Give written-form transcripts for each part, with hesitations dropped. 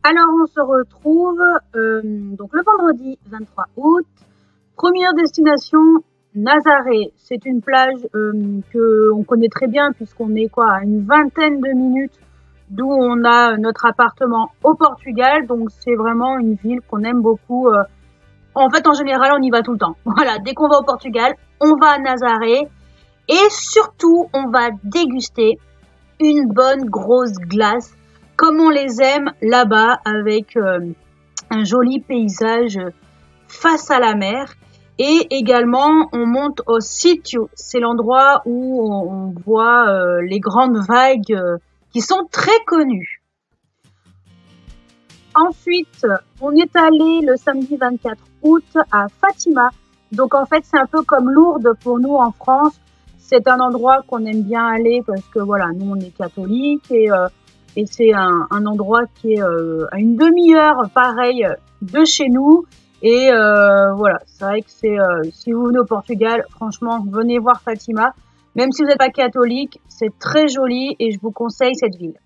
Alors on se retrouve donc le vendredi 23 août. Première destination, Nazaré. C'est une plage que on connaît très bien puisqu'on est à une vingtaine de minutes d'où on a notre appartement au Portugal. Donc c'est vraiment une ville qu'on aime beaucoup. En fait, en général, on y va tout le temps. Voilà, dès qu'on va au Portugal, on va à Nazaré et surtout, on va déguster une bonne grosse glace comme on les aime là-bas avec un joli paysage face à la mer. Et également, on monte au sitio. C'est l'endroit où on voit les grandes vagues qui sont très connues. Ensuite, on est allé le samedi 24 août à Fatima. Donc en fait, c'est un peu comme Lourdes pour nous en France. C'est un endroit qu'on aime bien aller parce que voilà, nous on est catholiques et c'est un endroit qui est à une demi-heure pareil de chez nous. Et voilà, c'est vrai que si vous venez au Portugal, franchement, venez voir Fatima. Même si vous n'êtes pas catholique, c'est très joli et je vous conseille cette ville.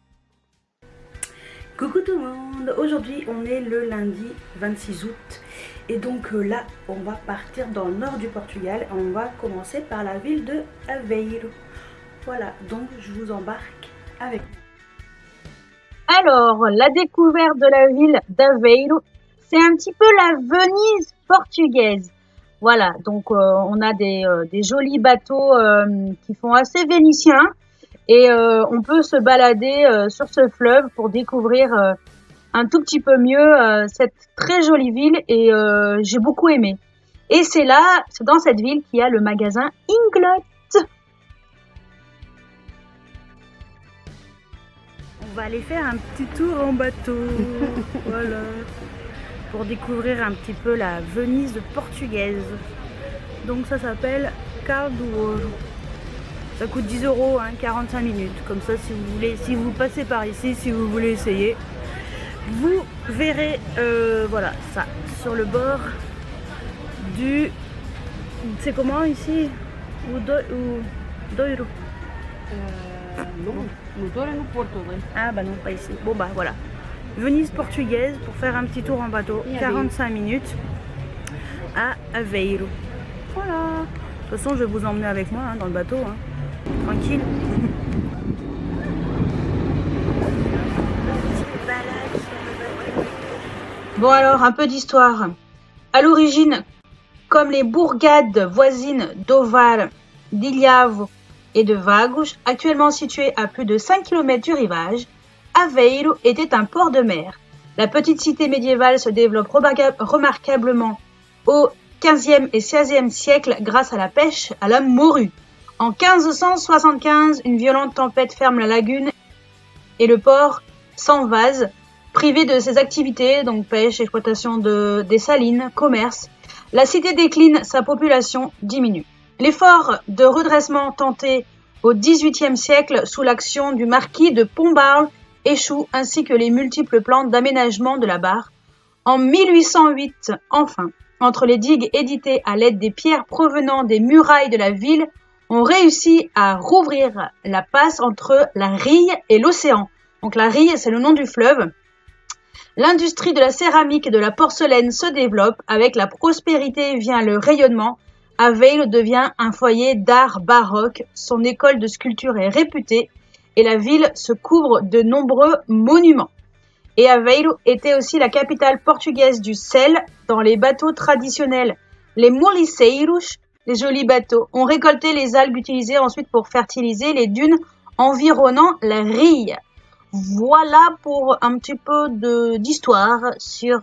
Coucou tout le monde, aujourd'hui on est le lundi 26 août et donc là on va partir dans le nord du Portugal et on va commencer par la ville de Aveiro. Voilà, donc je vous embarque avec moi. Alors, la découverte de la ville d'Aveiro, c'est un petit peu la Venise portugaise. Voilà, donc on a des jolis bateaux qui font assez vénitien. Et on peut se balader sur ce fleuve pour découvrir un tout petit peu mieux cette très jolie ville et j'ai beaucoup aimé. Et c'est dans cette ville qu'il y a le magasin Inglot. On va aller faire un petit tour en bateau, voilà, pour découvrir un petit peu la Venise portugaise. Donc ça s'appelle Cabo do Ouro. Ça coûte 10 €, 45 minutes. Comme ça, si vous passez par ici, si vous voulez essayer, vous verrez, voilà, ça, sur le bord du... C'est comment ici? Douro. Ah bah non, pas ici. Bon bah voilà. Venise portugaise pour faire un petit tour en bateau. 45 minutes à Aveiro. Voilà. De toute façon, je vais vous emmener avec moi dans le bateau. Tranquille. Bon alors, un peu d'histoire. À l'origine, comme les bourgades voisines d'Ovar, d'Ilhavo et de Vagos, actuellement situées à plus de 5 km du rivage, Aveiro était un port de mer. La petite cité médiévale se développe remarquablement au XVe et XVIe siècle grâce à la pêche à la morue. En 1575, une violente tempête ferme la lagune et le port s'envase, privé de ses activités, donc pêche, exploitation des salines, commerce. La cité décline, sa population diminue. L'effort de redressement tenté au XVIIIe siècle sous l'action du marquis de Pombal échoue, ainsi que les multiples plans d'aménagement de la barre. En 1808, enfin, entre les digues éditées à l'aide des pierres provenant des murailles de la ville, on réussit à rouvrir la passe entre la Rille et l'océan. Donc la Rille, c'est le nom du fleuve. L'industrie de la céramique et de la porcelaine se développe. Avec la prospérité vient le rayonnement. Aveiro devient un foyer d'art baroque. Son école de sculpture est réputée et la ville se couvre de nombreux monuments. Et Aveiro était aussi la capitale portugaise du sel. Dans les bateaux traditionnels, les moliceiros, les jolis bateaux, ont récolté les algues utilisées ensuite pour fertiliser les dunes environnant la Rille. Voilà pour un petit peu d'histoire sur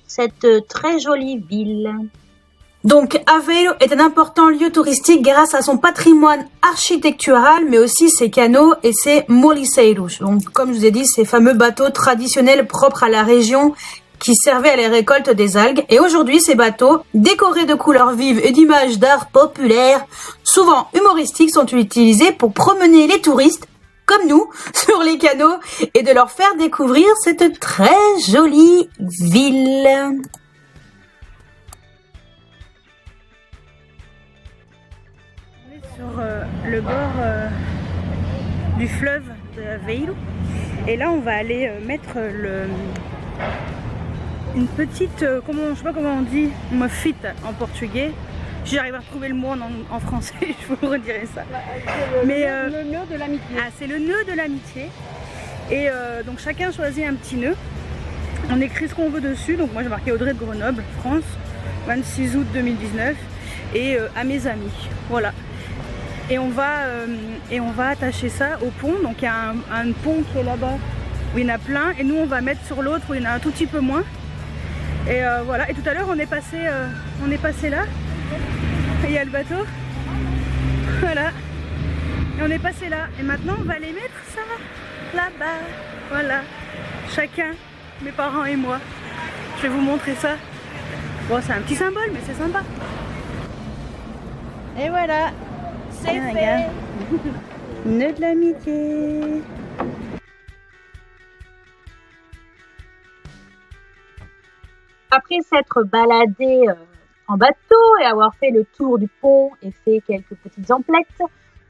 cette très jolie ville. Donc Aveiro est un important lieu touristique grâce à son patrimoine architectural, mais aussi ses canaux et ses moliceiros. Donc comme je vous ai dit, ces fameux bateaux traditionnels propres à la région qui servaient à la récolte des algues. Et aujourd'hui, ces bateaux, décorés de couleurs vives et d'images d'art populaire, souvent humoristiques, sont utilisés pour promener les touristes, comme nous, sur les canaux et de leur faire découvrir cette très jolie ville. Sur le bord du fleuve de Aveiro. Et là, on va aller mettre une petite, je sais pas comment on dit, uma fita en portugais. Si j'arrive à retrouver le mot en français, je vous redirai ça. Mais le nœud de l'amitié. Ah, c'est le nœud de l'amitié. Et donc chacun choisit un petit nœud. On écrit ce qu'on veut dessus. Donc moi j'ai marqué Audrey de Grenoble, France, 26 août 2019. Et à mes amis. Voilà. Et on va attacher ça au pont. Donc il y a un pont qui est là-bas où il y en a plein. Et nous on va mettre sur l'autre où il y en a un tout petit peu moins. Et voilà. Et tout à l'heure on est passé là. Et il y a le bateau. Voilà. Et on est passé là. Et maintenant on va aller mettre ça là-bas. Voilà. Chacun, mes parents et moi. Je vais vous montrer ça. Bon, c'est un petit symbole, mais c'est sympa. Et voilà. C'est fait. Nœud de l'amitié. Après s'être baladé en bateau et avoir fait le tour du pont et fait quelques petites emplettes,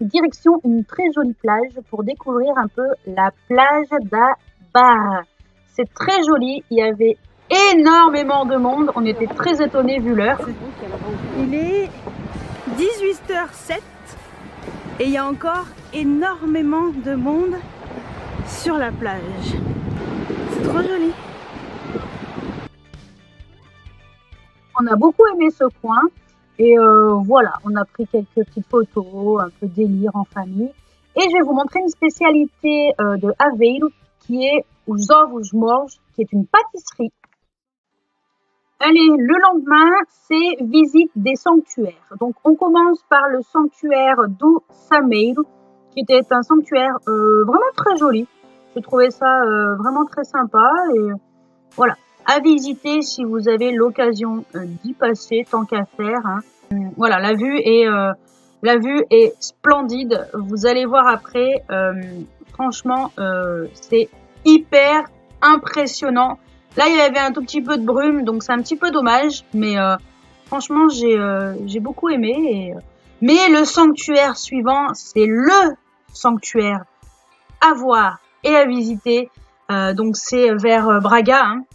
direction une très jolie plage pour découvrir un peu la plage d'Abar. C'est très joli, il y avait énormément de monde, on était très étonnés vu l'heure. Il est 18h07 et il y a encore énormément de monde sur la plage. C'est trop joli. On a beaucoup aimé ce coin et voilà, on a pris quelques petites photos, un peu délire en famille. Et je vais vous montrer une spécialité de Aveiro qui est os ovos moles, qui est une pâtisserie. Allez, le lendemain, c'est visite des sanctuaires. Donc on commence par le sanctuaire do Sameiro, qui était un sanctuaire vraiment très joli. J'ai trouvé ça vraiment très sympa et voilà. À visiter si vous avez l'occasion d'y passer, tant qu'à faire. Hein. Voilà, la vue est splendide. Vous allez voir après. Franchement, c'est hyper impressionnant. Là, il y avait un tout petit peu de brume, donc c'est un petit peu dommage. Mais franchement, j'ai beaucoup aimé. Mais le sanctuaire suivant, c'est le sanctuaire à voir et à visiter. Donc c'est vers Braga. Hein.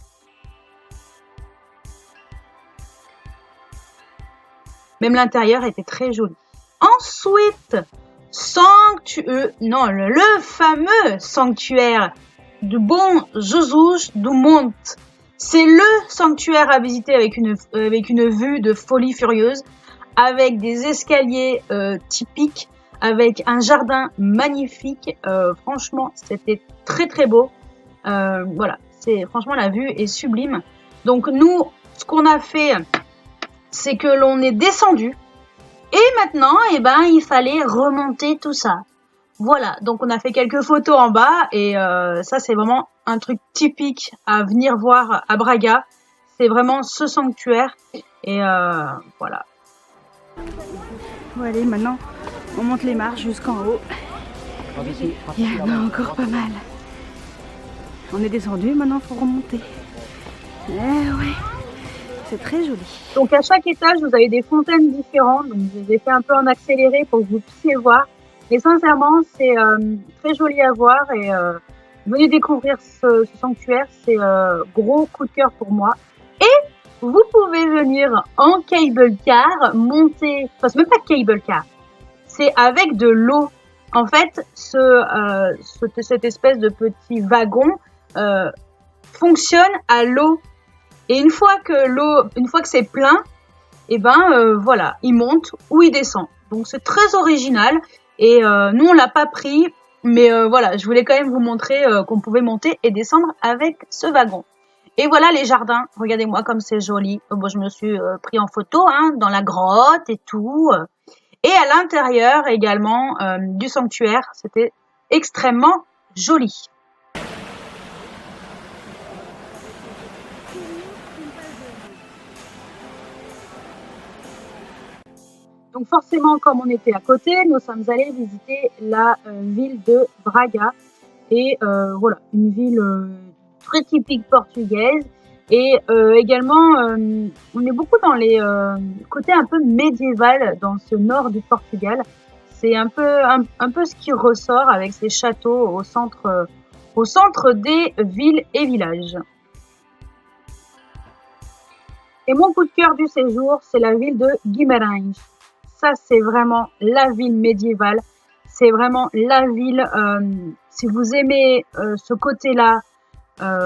Même l'intérieur était très joli. Ensuite, le fameux sanctuaire du Bom Jesus do Monte. C'est le sanctuaire à visiter avec une vue de folie furieuse, avec des escaliers typiques, avec un jardin magnifique. Franchement, c'était très très beau. Voilà, franchement la vue est sublime. Donc nous, ce qu'on a fait, c'est que l'on est descendu et maintenant, il fallait remonter tout ça. Voilà, donc on a fait quelques photos en bas et ça c'est vraiment un truc typique à venir voir à Braga. C'est vraiment ce sanctuaire et voilà. Bon allez, maintenant on monte les marches jusqu'en haut. Il y en a encore pas mal. On est descendu, maintenant il faut remonter. Ouais. C'est très joli. Donc à chaque étage, vous avez des fontaines différentes. Donc je les ai fait un peu en accéléré pour que vous puissiez voir. Et sincèrement, c'est très joli à voir. Et venez découvrir ce sanctuaire. C'est gros coup de cœur pour moi. Et vous pouvez venir en cable car, monter. Enfin, c'est même pas cable car. C'est avec de l'eau. En fait, cette espèce de petit wagon fonctionne à l'eau. Et une fois que c'est plein, voilà, il monte ou il descend. Donc c'est très original et nous on l'a pas pris, mais voilà, je voulais quand même vous montrer qu'on pouvait monter et descendre avec ce wagon. Et voilà les jardins, regardez-moi comme c'est joli. Bon, je me suis pris en photo dans la grotte et tout. Et à l'intérieur également du sanctuaire, c'était extrêmement joli. Donc forcément, comme on était à côté, nous sommes allés visiter la ville de Braga. Et voilà, une ville très typique portugaise. Et également, on est beaucoup dans les côtés un peu médiéval dans ce nord du Portugal. C'est un peu ce qui ressort avec ces châteaux au centre des villes et villages. Et mon coup de cœur du séjour, c'est la ville de Guimarães. Ça, c'est vraiment la ville médiévale. C'est vraiment la ville, si vous aimez ce côté-là,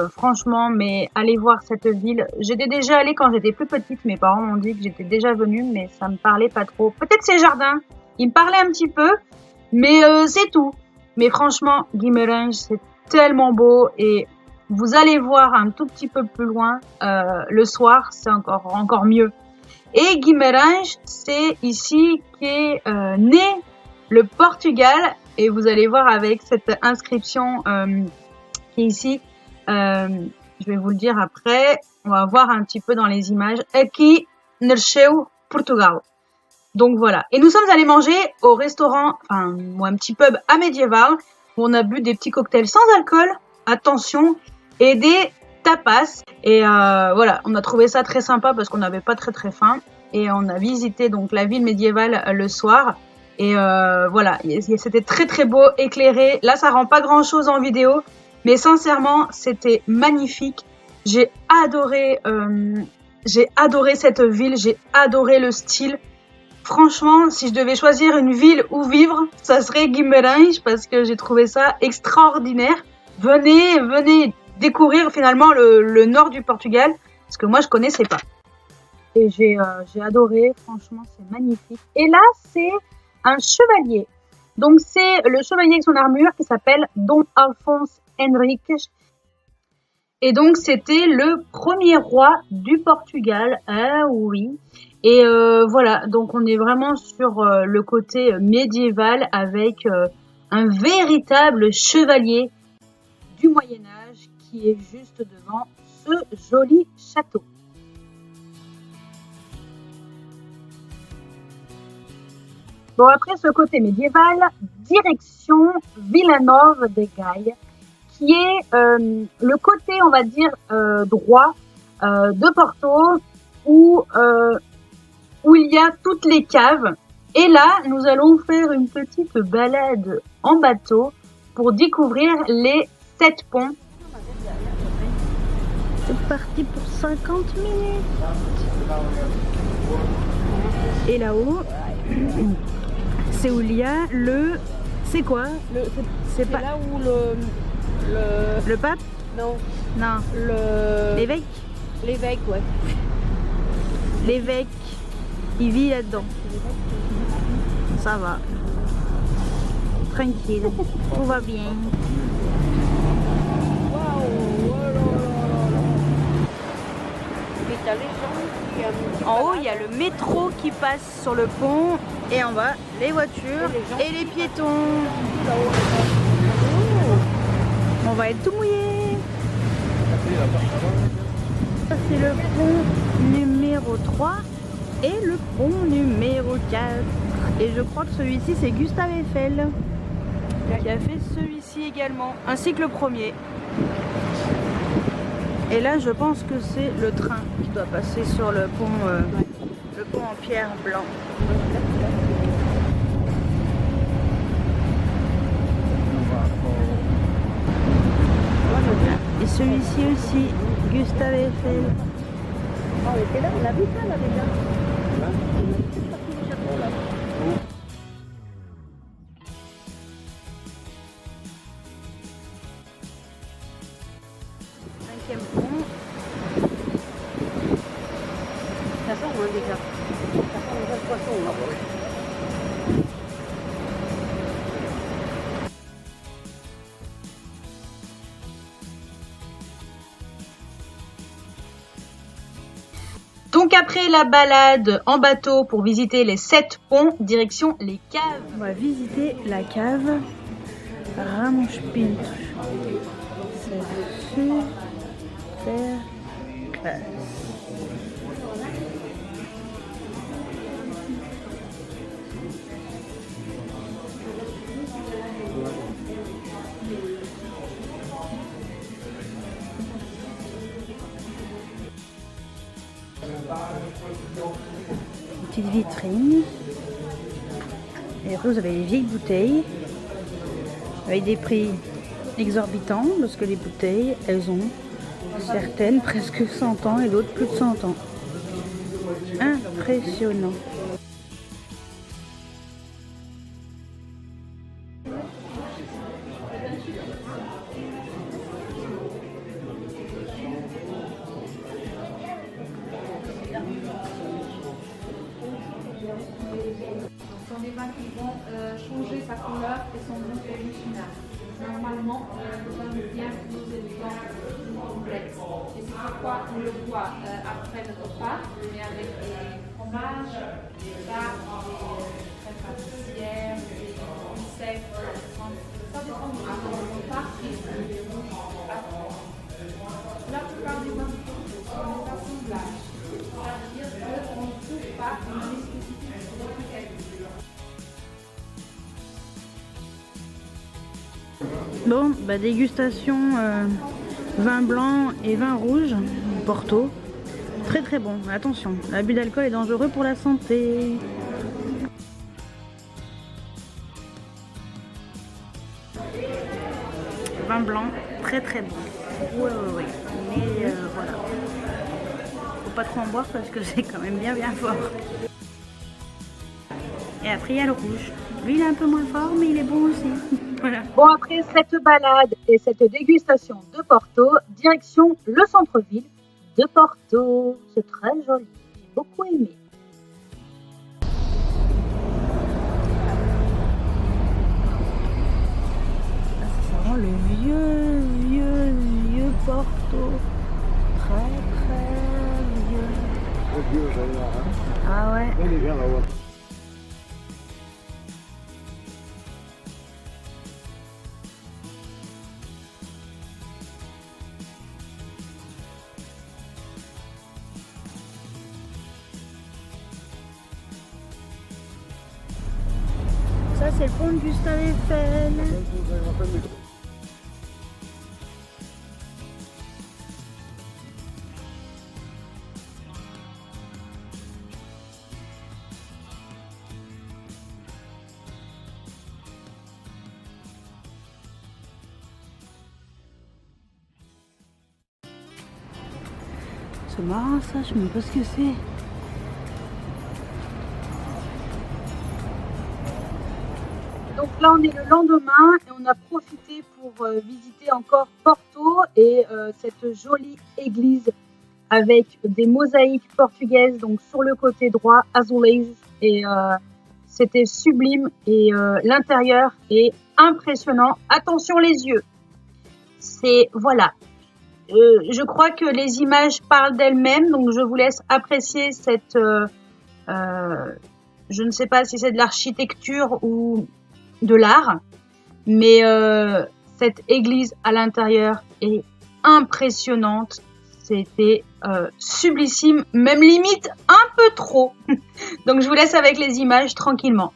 franchement, mais allez voir cette ville. J'étais déjà allée quand j'étais plus petite. Mes parents m'ont dit que j'étais déjà venue, mais ça me parlait pas trop. Peut-être ces jardins. Ils me parlaient un petit peu, mais c'est tout. Mais franchement, Guimarães, c'est tellement beau et vous allez voir un tout petit peu plus loin le soir, c'est encore mieux. Et Guimarães, c'est ici qu'est né le Portugal et vous allez voir avec cette inscription qui est ici. Je vais vous le dire après. On va voir un petit peu dans les images. Aqui nasceu Portugal. Donc voilà. Et nous sommes allés manger au restaurant, enfin, ou un petit pub à Médiéval, où on a bu des petits cocktails sans alcool, attention, et des tapas. Et voilà, on a trouvé ça très sympa parce qu'on n'avait pas très faim. Et on a visité donc la ville médiévale le soir. Et voilà, c'était très beau, éclairé. Là, ça rend pas grand-chose en vidéo, mais sincèrement, c'était magnifique. J'ai adoré cette ville, j'ai adoré le style. Franchement, si je devais choisir une ville où vivre, ça serait Guimarães parce que j'ai trouvé ça extraordinaire. Venez découvrir finalement le nord du Portugal parce que moi je connaissais pas. Et j'ai adoré, franchement, c'est magnifique. Et là, c'est un chevalier. Donc c'est le chevalier avec son armure qui s'appelle Dom Alfonso Henriques. Et donc c'était le premier roi du Portugal. Ah oui. Et voilà, donc on est vraiment sur le côté médiéval avec un véritable chevalier du Moyen-Âge qui est juste devant ce joli château. Bon, après ce côté médiéval, direction Villanova de Gaia, qui est le côté, on va dire, droit de Porto, où il y a toutes les caves. Et là, nous allons faire une petite balade en bateau pour découvrir les 7 ponts. C'est parti pour 50 minutes. Et là-haut, c'est où il y a le... C'est quoi? C'est pas là où le pape? Non. L'évêque? L'évêque, ouais. L'évêque, il vit là-dedans. Ça va. Tranquille. Tout va bien. En haut, il y a le métro qui passe sur le pont et en bas, les voitures et les piétons. On va être tout mouillé. Ça, c'est le pont numéro 3 et le pont numéro 4. Et je crois que celui-ci, c'est Gustave Eiffel qui a fait celui-ci également, ainsi que le premier. Et là, je pense que c'est le train qui doit passer sur le pont en pierre blanc. Et celui-ci aussi, Gustave Eiffel. On était là, on a vu ça là déjà. Cinquième pont. Ça sent hein, déjà. Ça sent déjà le poisson là. Donc après la balade en bateau pour visiter les 7 ponts, direction les caves. On va visiter la cave Ramos Pinto. C'est super classe. Une petite vitrine. Et après vous avez les vieilles bouteilles avec des prix exorbitants parce que les bouteilles elles ont certaines presque 100 ans et d'autres plus de 100 ans. Impressionnant. Ce sont des vins qui vont changer sa couleur et son goût original. Normalement, le vin vient nous élégant complexe. Et c'est pourquoi on le boit après le repas, mais avec des fromages, des plats, des crèmes pâtissières, des fruits secs. Ça dépend du repas et des rouges. La plupart des vins sont des assemblages. C'est-à-dire qu'on ne trouve pas une spécificité sur notre qualité. Bon, bah dégustation vin blanc et vin rouge, Porto. Très très bon. Attention, l'abus d'alcool est dangereux pour la santé. Vin blanc, très très bon. Ouais. Mais voilà. Faut pas trop en boire parce que c'est quand même bien fort. Et après il y a le rouge. Lui il est un peu moins fort mais il est bon aussi. Voilà. Bon, après cette balade et cette dégustation de Porto, direction le centre-ville de Porto. C'est très joli, j'ai beaucoup aimé. C'est vraiment le vieux Porto. Très vieux. Ah ouais. Ça c'est le pont de Gustave Eiffel. C'est marrant ça, je sais même pas ce que c'est. Donc là, on est le lendemain et on a profité pour visiter encore Porto et cette jolie église avec des mosaïques portugaises, donc sur le côté droit, azulejos, et c'était sublime et l'intérieur est impressionnant. Attention les yeux, c'est voilà. Je crois que les images parlent d'elles-mêmes, donc je vous laisse apprécier cette. Je ne sais pas si c'est de l'architecture ou de l'art, mais cette église à l'intérieur est impressionnante. C'était sublissime, même limite un peu trop. Donc je vous laisse avec les images tranquillement.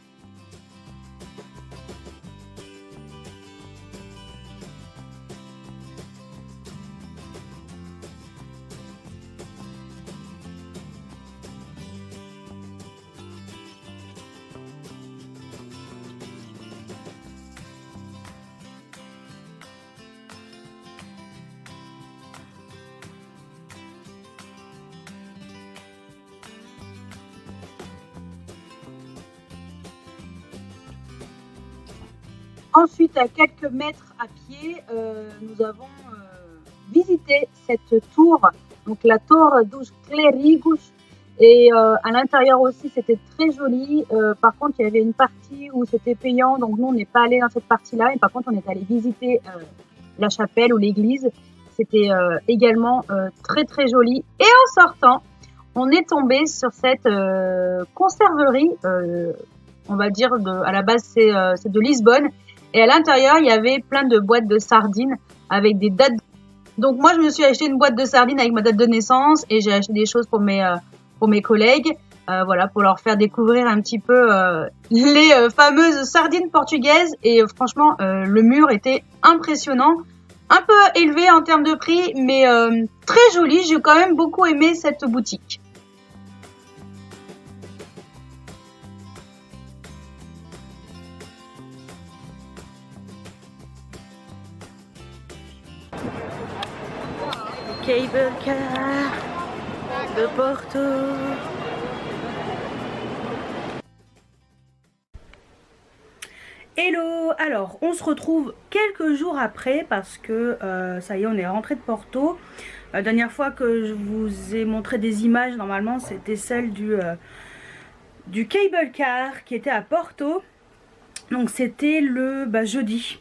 Ensuite, à quelques mètres à pied, nous avons visité cette tour, donc la Torre dos Clérigos. Et à l'intérieur aussi, c'était très joli. Par contre, il y avait une partie où c'était payant, donc nous, on n'est pas allé dans cette partie-là. Et par contre, on est allé visiter la chapelle ou l'église. C'était également très très joli. Et en sortant, on est tombé sur cette conserverie. On va dire à la base, c'est de Lisbonne. Et à l'intérieur, il y avait plein de boîtes de sardines avec des dates. Donc moi, je me suis acheté une boîte de sardines avec ma date de naissance et j'ai acheté des choses pour mes collègues, voilà, pour leur faire découvrir un petit peu les fameuses sardines portugaises. Et franchement, le mur était impressionnant, un peu élevé en termes de prix, mais très joli. J'ai quand même beaucoup aimé cette boutique. Cable car de Porto. Hello! Alors, on se retrouve quelques jours après parce que ça y est, on est rentré de Porto. La dernière fois que je vous ai montré des images, normalement, c'était celle du cable car qui était à Porto. Donc, c'était le jeudi.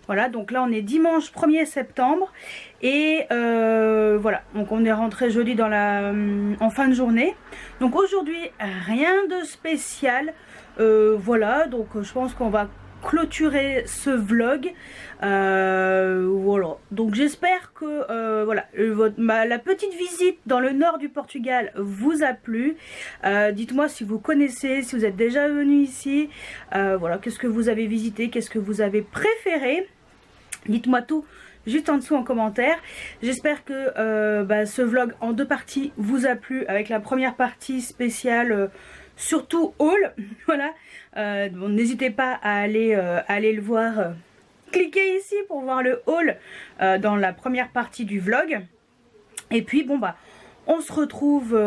Voilà, donc là, on est dimanche 1er septembre. Et voilà, donc on est rentré jeudi en fin de journée. Donc aujourd'hui, rien de spécial. Voilà, donc je pense qu'on va clôturer ce vlog. Voilà, donc j'espère que voilà, la petite visite dans le nord du Portugal vous a plu. Dites-moi si vous connaissez, si vous êtes déjà venu ici. Voilà, qu'est-ce que vous avez visité, qu'est-ce que vous avez préféré. Dites-moi tout juste en dessous en commentaire. J'espère que ce vlog en 2 parties vous a plu, avec la première partie spéciale surtout haul. Voilà, bon, n'hésitez pas à aller le voir. Cliquez ici pour voir le haul dans la première partie du vlog. Et puis bon on se retrouve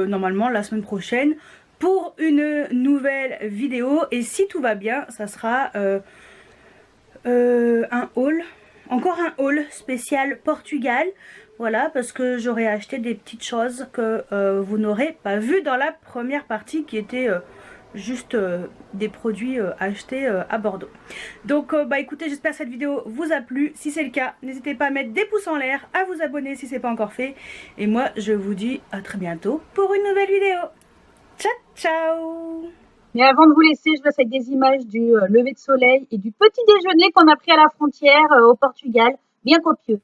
normalement la semaine prochaine pour une nouvelle vidéo. Et si tout va bien, ça sera un haul. Encore un haul spécial Portugal, voilà, parce que j'aurais acheté des petites choses que vous n'aurez pas vu dans la première partie qui était juste des produits achetés à Bordeaux. Donc écoutez, j'espère que cette vidéo vous a plu. Si c'est le cas, n'hésitez pas à mettre des pouces en l'air, à vous abonner si ce n'est pas encore fait. Et moi, je vous dis à très bientôt pour une nouvelle vidéo. Ciao, ciao! Mais avant de vous laisser, je laisse avec des images du lever de soleil et du petit déjeuner qu'on a pris à la frontière au Portugal, bien copieux.